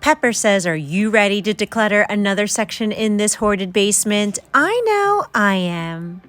Pepper says, are you ready to declutter another section in this hoarded basement? I know I am.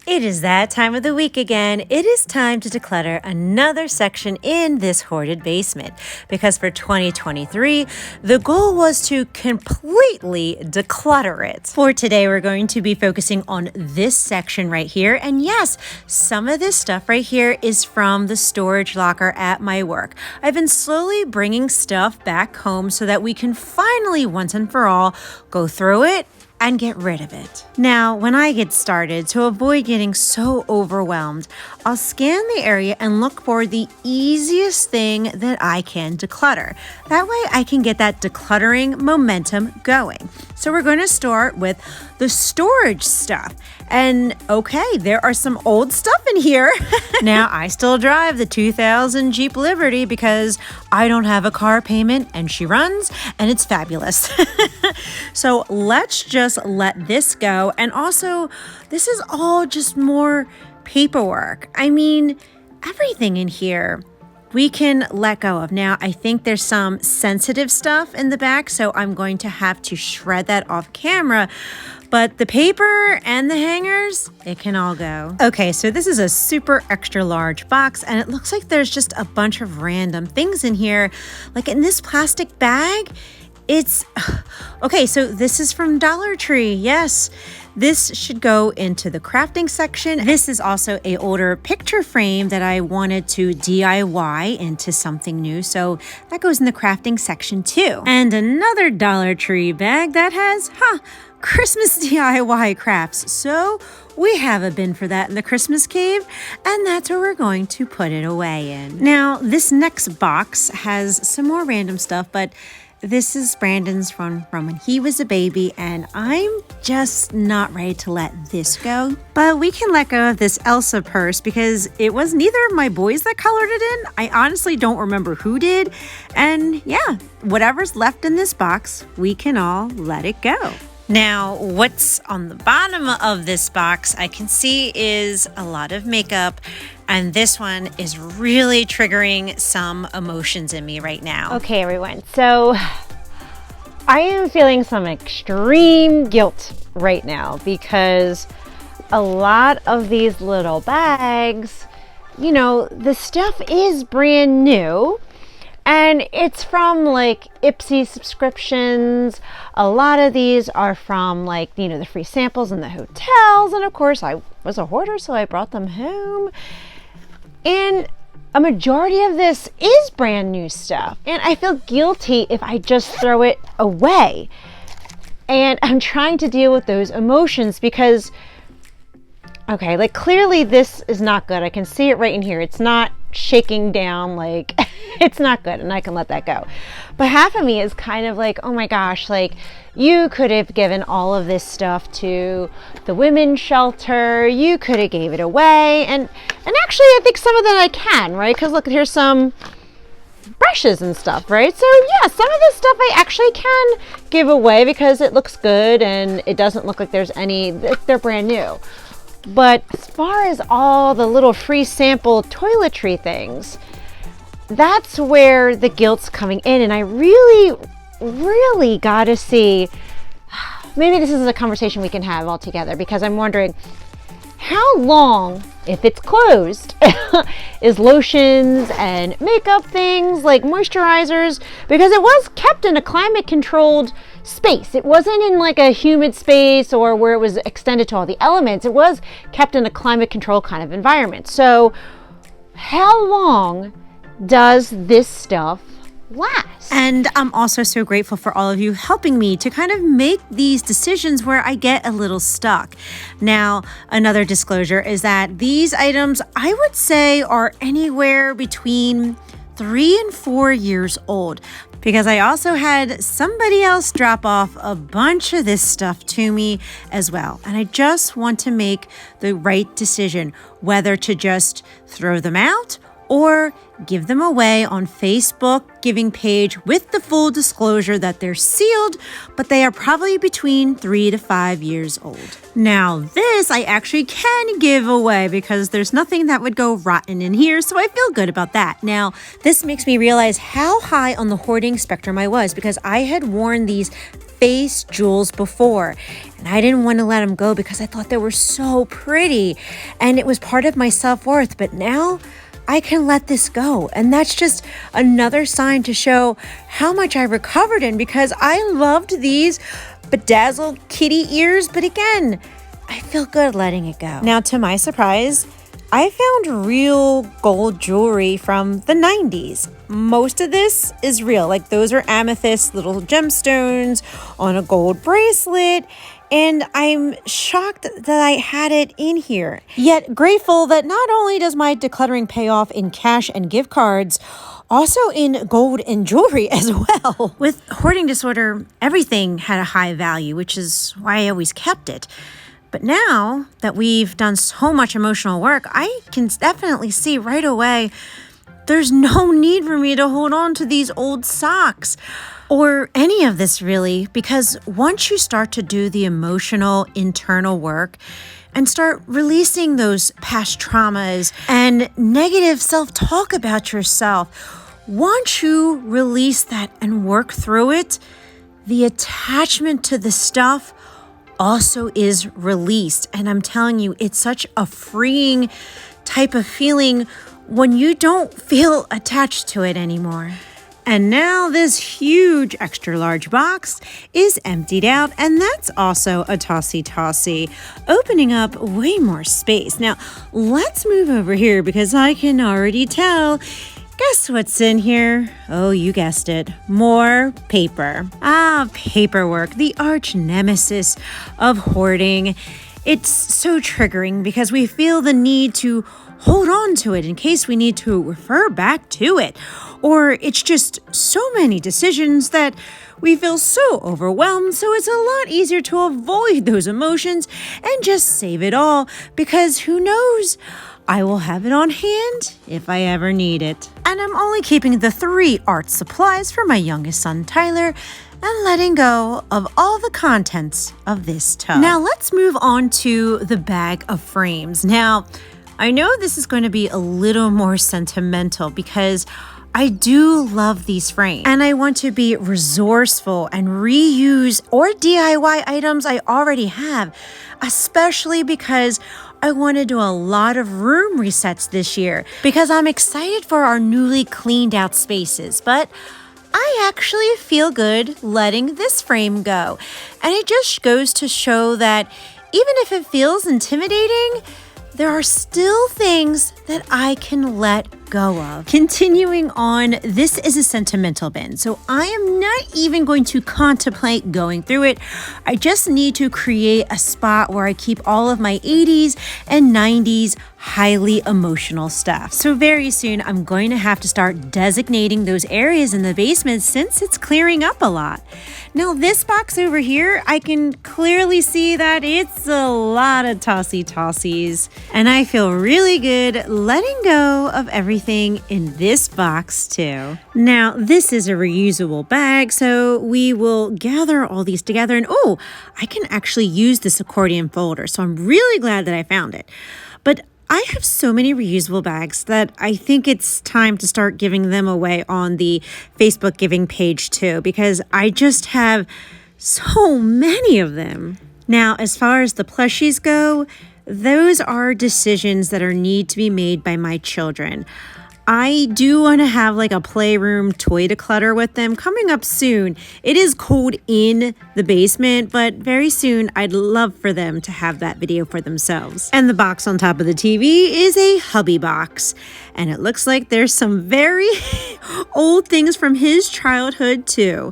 It is that time of the week again. It is time to declutter another section in this hoarded basement because for 2023, the goal was to completely declutter it. For today, we're going to be focusing on this section right here. And yes, some of this stuff right here is from the storage locker at my work. I've been slowly bringing stuff back home so that we can finally, once and for all, go through it and get rid of it. Now, when I get started, to avoid getting so overwhelmed, I'll scan the area and look for the easiest thing that I can declutter. That way I can get that decluttering momentum going. So we're going to start with the storage stuff. And okay, there are some old stuff in here. Now, I still drive the 2000 Jeep Liberty because I don't have a car payment and she runs and it's fabulous. So let's just let this go. And also, this is all just more paperwork. I mean, everything in here we can let go of. Now, I think there's some sensitive stuff in the back, so I'm going to have to shred that off camera. But the paper and the hangers, it can all go. Okay, so this is a super extra large box, and it looks like there's just a bunch of random things in here. Like in this plastic bag, it's okay, so this is from Dollar Tree. Yes, this should go into the crafting section. This is also an older picture frame that I wanted to DIY into something new, so that goes in the crafting section too. And another Dollar Tree bag that has, Christmas DIY crafts. So we have a bin for that in the Christmas cave, and that's where we're going to put it away in. Now, this next box has some more random stuff, but this is Brandon's from when he was a baby, and I'm just not ready to let this go. But we can let go of this Elsa purse because it was neither of my boys that colored it in. I honestly don't remember who did. And yeah, whatever's left in this box, we can all let it go. Now, what's on the bottom of this box I can see is a lot of makeup, and this one is really triggering some emotions in me right now. Okay, everyone, so I am feeling some extreme guilt right now because a lot of these little bags, you know, the stuff is brand new. And it's from like Ipsy subscriptions. A lot of these are from like, you know, the free samples in the hotels. And of course I was a hoarder, so I brought them home. And a majority of this is brand new stuff. And I feel guilty if I just throw it away. And I'm trying to deal with those emotions because, okay, like clearly this is not good. I can see it right in here. It's not shaking down, like it's not good, and I can let that go. But half of me is kind of like, oh my gosh, like you could have given all of this stuff to the women's shelter, you could have gave it away, and actually I think some of that I can, right? Because look, here's some brushes and stuff, right? So yeah, some of this stuff I actually can give away because it looks good and it doesn't look like there's any, they're brand new. But as far as all the little free sample toiletry things, that's where the guilt's coming in. And I really got to see, maybe this is a conversation we can have all together, because I'm wondering how long, if it's closed, is lotions and makeup things like moisturizers, because it was kept in a climate controlled space. It wasn't in like a humid space or where it was extended to all the elements. It was kept in a climate control kind of environment. So how long does this stuff last? And I'm also so grateful for all of you helping me to kind of make these decisions where I get a little stuck. Now, another disclosure is that these items, I would say, are anywhere between 3 and 4 years old, because I also had somebody else drop off a bunch of this stuff to me as well. And I just want to make the right decision, whether to just throw them out or give them away on Facebook giving page with the full disclosure that they're sealed, but they are probably between 3 to 5 years old. Now this I actually can give away because there's nothing that would go rotten in here, so I feel good about that. Now this makes me realize how high on the hoarding spectrum I was, because I had worn these face jewels before and I didn't want to let them go because I thought they were so pretty and it was part of my self-worth. But now I can let this go, and that's just another sign to show how much I recovered in, because I loved these bedazzled kitty ears, but again, I feel good letting it go. Now to my surprise, I found real gold jewelry from the 90s. Most of this is real, like those are amethyst little gemstones on a gold bracelet, and I'm shocked that I had it in here. Yet grateful that not only does my decluttering pay off in cash and gift cards, also in gold and jewelry as well. With hoarding disorder, everything had a high value, which is why I always kept it. But now that we've done so much emotional work, I can definitely see right away there's no need for me to hold on to these old socks or any of this really, because once you start to do the emotional internal work and start releasing those past traumas and negative self-talk about yourself, once you release that and work through it, the attachment to the stuff also is released. And I'm telling you, it's such a freeing type of feeling when you don't feel attached to it anymore. And now this huge extra large box is emptied out, and that's also a tossy, opening up way more space. Now let's move over here because I can already tell. Guess what's in here? Oh, you guessed it. More paper. Paperwork, the arch nemesis of hoarding. It's so triggering because we feel the need to hold on to it in case we need to refer back to it. Or it's just so many decisions that we feel so overwhelmed, so it's a lot easier to avoid those emotions and just save it all, because who knows? I will have it on hand if I ever need it. And I'm only keeping the 3 art supplies for my youngest son, Tyler, and letting go of all the contents of this tub. Now let's move on to the bag of frames. Now, I know this is going to be a little more sentimental because I do love these frames and I want to be resourceful and reuse or DIY items I already have, especially because I want to do a lot of room resets this year because I'm excited for our newly cleaned out spaces, but I actually feel good letting this frame go. And it just goes to show that even if it feels intimidating, there are still things that I can let go of. Continuing on, this is a sentimental bin, so I am not even going to contemplate going through it. I just need to create a spot where I keep all of my 80s and 90s highly emotional stuff. So very soon I'm going to have to start designating those areas in the basement since it's clearing up a lot. Now this box over here, I can clearly see that it's a lot of tossies, and I feel really good letting go of everything in this box too. Now this is a reusable bag, so we will gather all these together, and oh, I can actually use this accordion folder, so I'm really glad that I found it. But I have so many reusable bags that I think it's time to start giving them away on the Facebook giving page too, because I just have so many of them. Now, as far as the plushies go, those are decisions that need to be made by my children. I do want to have like a playroom toy declutter with them coming up soon. It is cold in the basement, but very soon I'd love for them to have that video for themselves. And the box on top of the TV is a hubby box. And it looks like there's some very old things from his childhood too.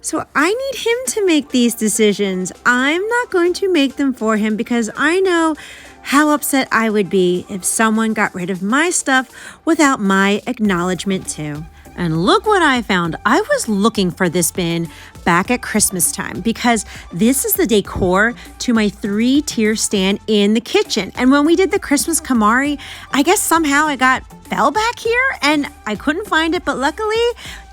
So I need him to make these decisions. I'm not going to make them for him because I know how upset I would be if someone got rid of my stuff without my acknowledgement too. And look what I found. I was looking for this bin back at Christmas time because this is the decor to my 3-tier stand in the kitchen. And when we did the Christmas KonMari, I guess somehow it fell back here and I couldn't find it. But luckily,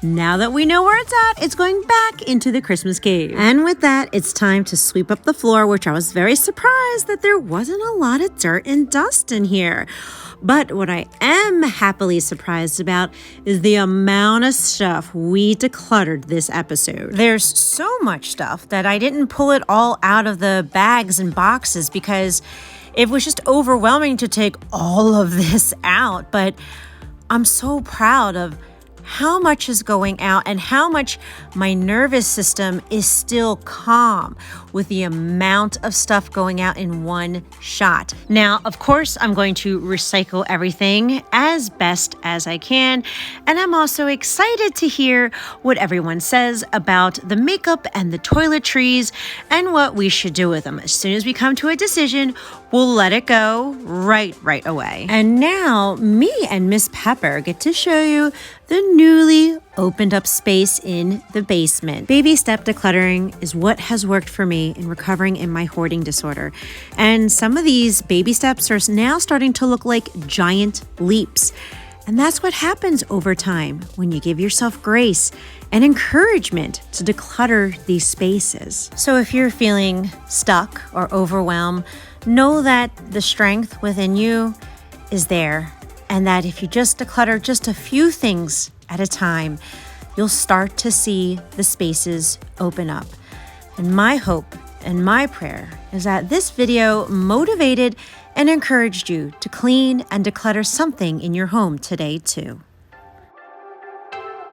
now that we know where it's at, it's going back into the Christmas cave. And with that, it's time to sweep up the floor, which I was very surprised that there wasn't a lot of dirt and dust in here. But what I am happily surprised about is the amount of stuff we decluttered this episode. There's so much stuff that I didn't pull it all out of the bags and boxes because it was just overwhelming to take all of this out. But I'm so proud of how much is going out and how much my nervous system is still calm with the amount of stuff going out in one shot. Now, of course, I'm going to recycle everything as best as I can. And I'm also excited to hear what everyone says about the makeup and the toiletries and what we should do with them. As soon as we come to a decision, we'll let it go right away. And now me and Miss Pepper get to show you the newly opened up space in the basement. Baby step decluttering is what has worked for me in recovering in my hoarding disorder. And some of these baby steps are now starting to look like giant leaps. And that's what happens over time when you give yourself grace and encouragement to declutter these spaces. So if you're feeling stuck or overwhelmed, know that the strength within you is there, and that if you just declutter just a few things at a time, you'll start to see the spaces open up. And my hope and my prayer is that this video motivated and encouraged you to clean and declutter something in your home today too.